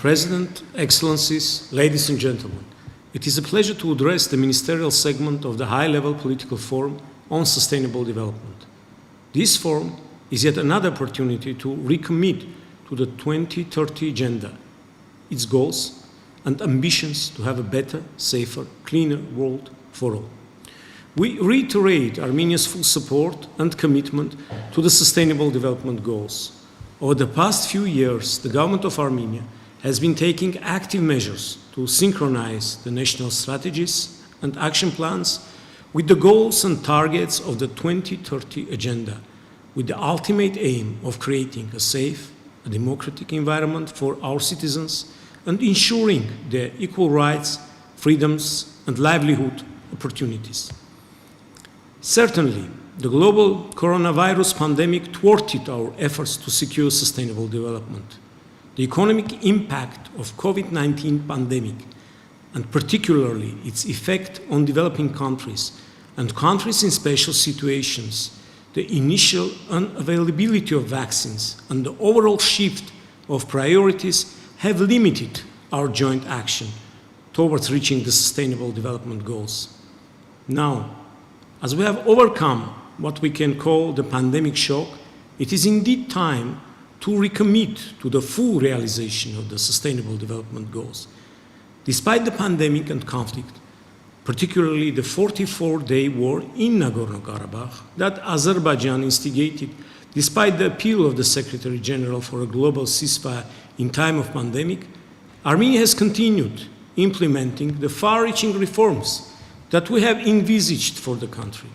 President, Excellencies, ladies and gentlemen, it is a pleasure to address the ministerial segment of the high-level political forum on sustainable development. This forum is yet another opportunity to recommit to the 2030 agenda, its goals and ambitions to have a better, safer, cleaner world for all. We reiterate Armenia's full support and commitment to the Sustainable Development Goals. Over the past few years, the government of Armenia has been taking active measures to synchronize the national strategies and action plans with the goals and targets of the 2030 agenda, with the ultimate aim of creating a safe, a democratic environment for our citizens and ensuring their equal rights, freedoms, and livelihood opportunities. Certainly, the global coronavirus pandemic thwarted our efforts to secure sustainable development. The economic impact of COVID-19 pandemic, and particularly its effect on developing countries and countries in special situations, the initial unavailability of vaccines, and the overall shift of priorities have limited our joint action towards reaching the Sustainable Development Goals. Now, as we have overcome what we can call the pandemic shock, it is indeed time to recommit to the full realization of the Sustainable Development Goals. Despite the pandemic and conflict, particularly the 44-day war in Nagorno-Karabakh that Azerbaijan instigated, despite the appeal of the Secretary General for a global ceasefire in time of pandemic, Armenia has continued implementing the far-reaching reforms that we have envisaged for the country.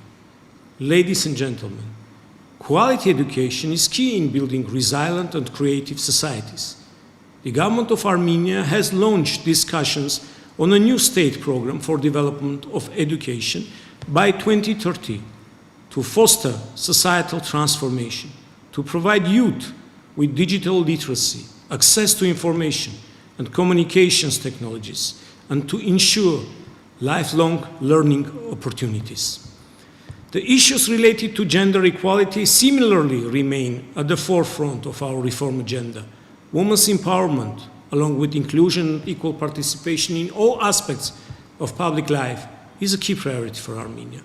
Ladies and gentlemen, quality education is key in building resilient and creative societies. The government of Armenia has launched discussions on a new state program for development of education by 2030 to foster societal transformation, to provide youth with digital literacy, access to information and communications technologies, and to ensure lifelong learning opportunities. The issues related to gender equality similarly remain at the forefront of our reform agenda. Women's empowerment, along with inclusion and equal participation in all aspects of public life, is a key priority for Armenia.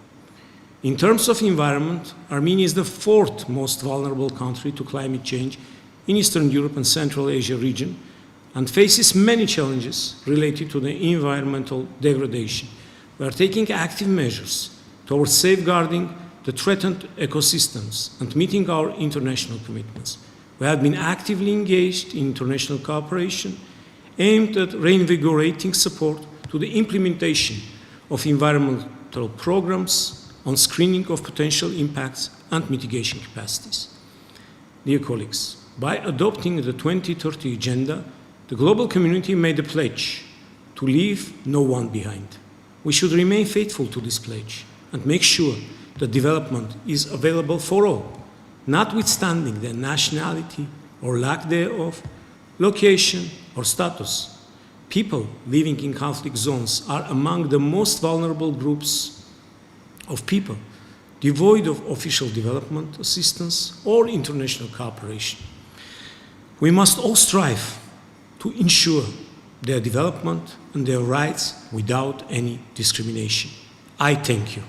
In terms of environment, Armenia is the fourth most vulnerable country to climate change in Eastern Europe and Central Asia region and faces many challenges related to the environmental degradation. We are taking active measures towards safeguarding the threatened ecosystems and meeting our international commitments. We have been actively engaged in international cooperation aimed at reinvigorating support to the implementation of environmental programs on screening of potential impacts and mitigation capacities. Dear colleagues, by adopting the 2030 agenda, the global community made a pledge to leave no one behind. We should remain faithful to this pledge and make sure that development is available for all, notwithstanding their nationality or lack thereof, location or status. People living in conflict zones are among the most vulnerable groups of people, devoid of official development assistance or international cooperation. We must all strive to ensure their development and their rights without any discrimination. I thank you.